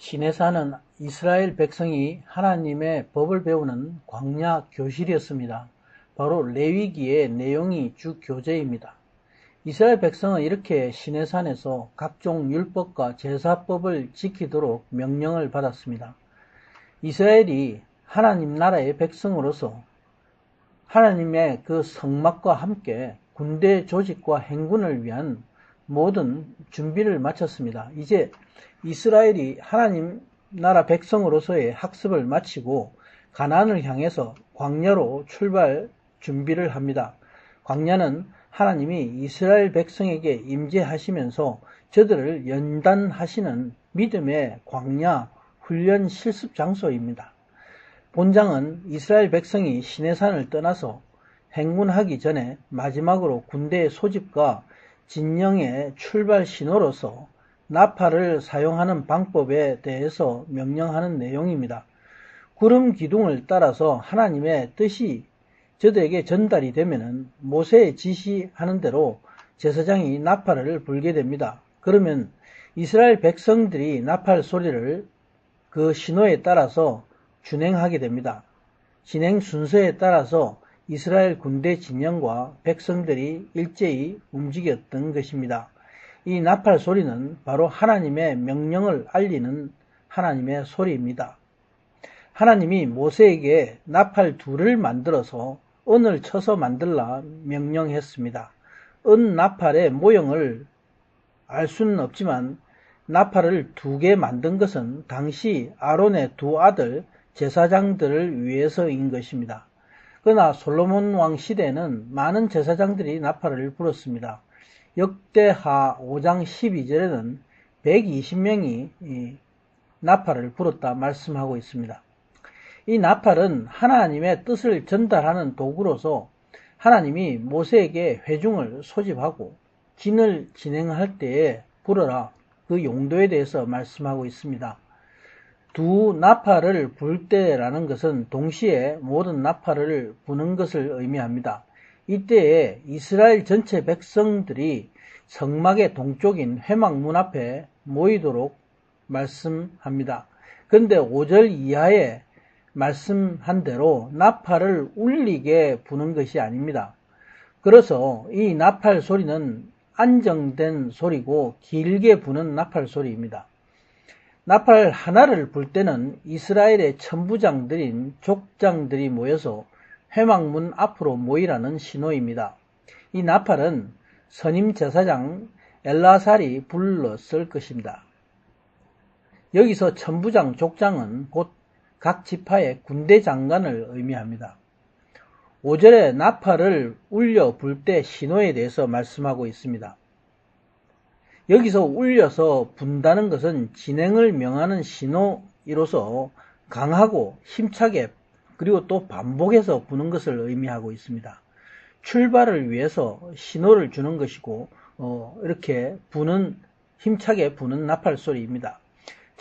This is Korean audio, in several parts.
시내산은 이스라엘 백성이 하나님의 법을 배우는 광야 교실이었습니다. 바로 레위기의 내용이 주 교재입니다. 이스라엘 백성은 이렇게 시내산에서 각종 율법과 제사법을 지키도록 명령을 받았습니다. 이스라엘이 하나님 나라의 백성으로서 하나님의 그 성막과 함께 군대 조직과 행군을 위한 모든 준비를 마쳤습니다. 이제 이스라엘이 하나님 나라 백성으로서의 학습을 마치고 가나안을 향해서 광야로 출발 준비를 합니다. 광야는 하나님이 이스라엘 백성에게 임재하시면서 저들을 연단하시는 믿음의 광야 훈련 실습 장소입니다. 본장은 이스라엘 백성이 시내산을 떠나서 행군하기 전에 마지막으로 군대의 소집과 진영의 출발 신호로서 나팔을 사용하는 방법에 대해서 명령하는 내용입니다. 구름 기둥을 따라서 하나님의 뜻이 저들에게 전달이 되면은 모세의 지시하는 대로 제사장이 나팔을 불게 됩니다. 그러면 이스라엘 백성들이 나팔 소리를 그 신호에 따라서 준행하게 됩니다. 진행 순서에 따라서 이스라엘 군대 진영과 백성들이 일제히 움직였던 것입니다. 이 나팔 소리는 바로 하나님의 명령을 알리는 하나님의 소리입니다. 하나님이 모세에게 나팔 둘을 만들어서 은을 쳐서 만들라 명령했습니다. 은 나팔의 모형을 알 수는 없지만 나팔을 2개 만든 것은 당시 아론의 2 아들 제사장들을 위해서인 것입니다. 그러나 솔로몬 왕 시대에는 많은 제사장들이 나팔을 불었습니다. 역대하 5장 12절에는 120명이 나팔을 불었다 말씀하고 있습니다. 이 나팔은 하나님의 뜻을 전달하는 도구로서 하나님이 모세에게 회중을 소집하고 진을 진행할 때에 불어라 그 용도에 대해서 말씀하고 있습니다. 2 나팔을 불 때라는 것은 동시에 모든 나팔을 부는 것을 의미합니다. 이때에 이스라엘 전체 백성들이 성막의 동쪽인 회막문 앞에 모이도록 말씀합니다. 그런데 5절 이하에 말씀한 대로 나팔을 울리게 부는 것이 아닙니다. 그래서 이 나팔 소리는 안정된 소리고 길게 부는 나팔 소리입니다. 나팔 하나를 불 때는 이스라엘의 천부장들인 족장들이 모여서 회막문 앞으로 모이라는 신호입니다. 이 나팔은 선임 제사장 엘라살이 불렀을 것입니다. 여기서 천부장, 족장은 곧 각 지파의 군대 장관을 의미합니다. 5절에 나팔을 울려 불 때 신호에 대해서 말씀하고 있습니다. 여기서 울려서 분다는 것은 진행을 명하는 신호이로서 강하고 힘차게 그리고 또 반복해서 부는 것을 의미하고 있습니다. 출발을 위해서 신호를 주는 것이고 이렇게 힘차게 부는 나팔 소리입니다.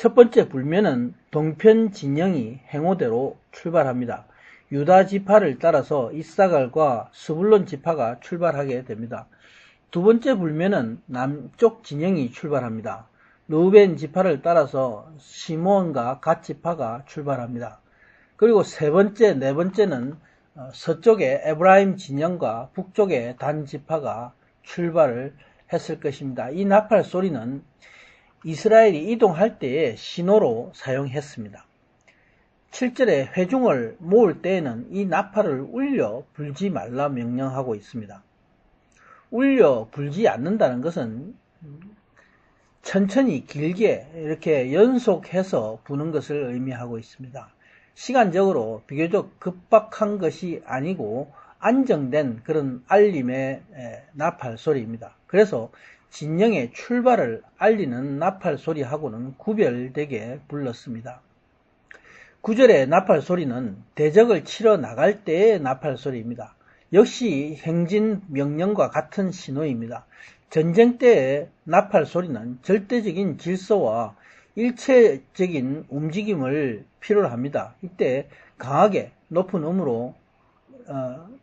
첫 번째 불면은 동편 진영이 행오대로 출발합니다. 유다 지파를 따라서 이사갈과 스불론 지파가 출발하게 됩니다. 두 번째 불면은 남쪽 진영이 출발합니다. 르우벤 지파를 따라서 시므온과 갓 지파가 출발합니다. 그리고 세 번째, 네 번째는 서쪽의 에브라임 진영과 북쪽의 단 지파가 출발을 했을 것입니다. 이 나팔 소리는 이스라엘이 이동할 때의 신호로 사용했습니다. 7절에 회중을 모을 때에는 이 나팔을 울려 불지 말라 명령하고 있습니다. 울려 불지 않는다는 것은 천천히 길게 이렇게 연속해서 부는 것을 의미하고 있습니다. 시간적으로 비교적 급박한 것이 아니고 안정된 그런 알림의 나팔 소리입니다. 그래서 진영의 출발을 알리는 나팔 소리하고는 구별되게 불렀습니다. 9절의 나팔 소리는 대적을 치러 나갈 때의 나팔 소리입니다. 역시 행진 명령과 같은 신호입니다. 전쟁 때의 나팔 소리는 절대적인 질서와 일체적인 움직임을 필요로 합니다. 이때 강하게 높은 음으로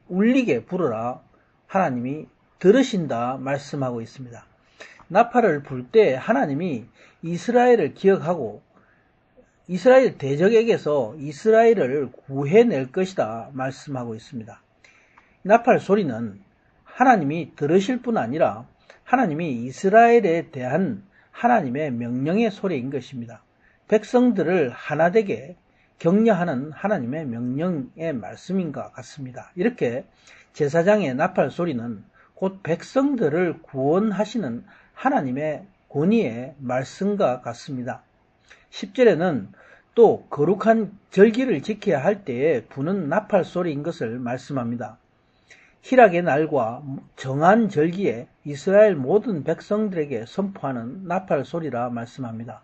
울리게 부르라 하나님이 들으신다 말씀하고 있습니다. 나팔을 불 때 하나님이 이스라엘을 기억하고 이스라엘 대적에게서 이스라엘을 구해낼 것이다 말씀하고 있습니다. 나팔 소리는 하나님이 들으실 뿐 아니라 하나님이 이스라엘에 대한 하나님의 명령의 소리인 것입니다. 백성들을 하나되게 격려하는 하나님의 명령의 말씀인가 같습니다. 이렇게 제사장의 나팔 소리는 곧 백성들을 구원하시는 하나님의 권위의 말씀과 같습니다. 10절에는 또 거룩한 절기를 지켜야 할 때에 부는 나팔 소리인 것을 말씀합니다. 희락의 날과 정한 절기에 이스라엘 모든 백성들에게 선포하는 나팔 소리라 말씀합니다.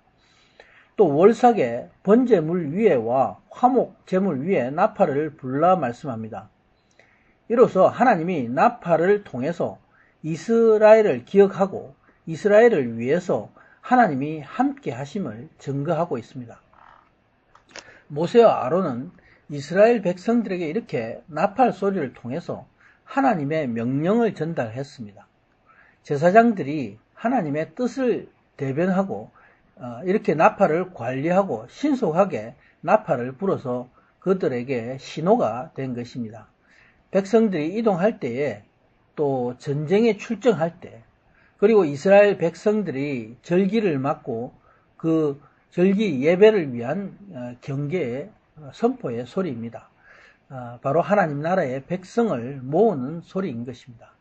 또 월삭의 번제물 위에와 화목 제물 위에 나팔을 불라 말씀합니다. 이로써 하나님이 나팔을 통해서 이스라엘을 기억하고 이스라엘을 위해서 하나님이 함께 하심을 증거하고 있습니다. 모세와 아론은 이스라엘 백성들에게 이렇게 나팔 소리를 통해서 하나님의 명령을 전달했습니다. 제사장들이 하나님의 뜻을 대변하고 이렇게 나팔을 관리하고 신속하게 나팔을 불어서 그들에게 신호가 된 것입니다. 백성들이 이동할 때에 또 전쟁에 출정할 때 그리고 이스라엘 백성들이 절기를 맡고 그 절기 예배를 위한 경계의 선포의 소리입니다. 바로 하나님 나라의 백성을 모으는 소리인 것입니다.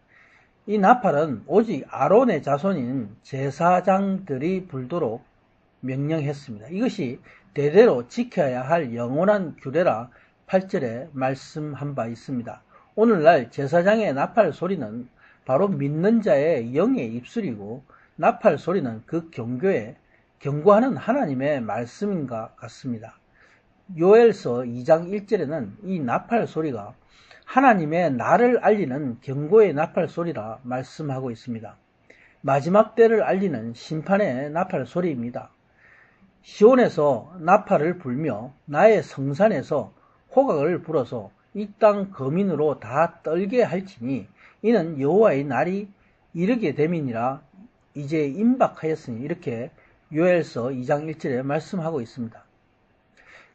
이 나팔은 오직 아론의 자손인 제사장들이 불도록 명령했습니다. 이것이 대대로 지켜야 할 영원한 규례라 8절에 말씀한 바 있습니다. 오늘날 제사장의 나팔 소리는 바로 믿는 자의 영의 입술이고 나팔 소리는 그 경고하는 하나님의 말씀인가 같습니다. 요엘서 2장 1절에는 이 나팔 소리가 하나님의 날을 알리는 경고의 나팔 소리라 말씀하고 있습니다. 마지막 때를 알리는 심판의 나팔 소리입니다. 시온에서 나팔을 불며 나의 성산에서 호각을 불어서 이 땅 거민으로 다 떨게 할지니 이는 여호와의 날이 이르게 됨이니라 이제 임박하였으니 이렇게 요엘서 2장 1절에 말씀하고 있습니다.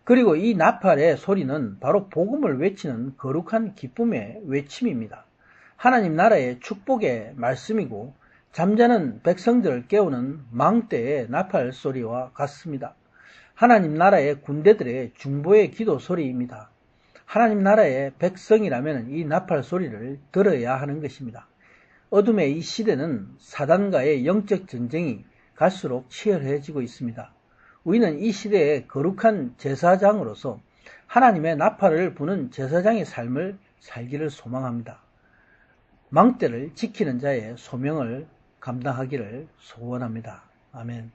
그리고 이 나팔의 소리는 바로 복음을 외치는 거룩한 기쁨의 외침입니다. 하나님 나라의 축복의 말씀이고 잠자는 백성들을 깨우는 망대의 나팔 소리와 같습니다. 하나님 나라의 군대들의 중보의 기도 소리입니다. 하나님 나라의 백성이라면 이 나팔 소리를 들어야 하는 것입니다. 어둠의 이 시대는 사단과의 영적 전쟁이 갈수록 치열해지고 있습니다. 우리는 이 시대의 거룩한 제사장으로서 하나님의 나팔을 부는 제사장의 삶을 살기를 소망합니다. 망대를 지키는 자의 소명을 감당하기를 소원합니다. 아멘.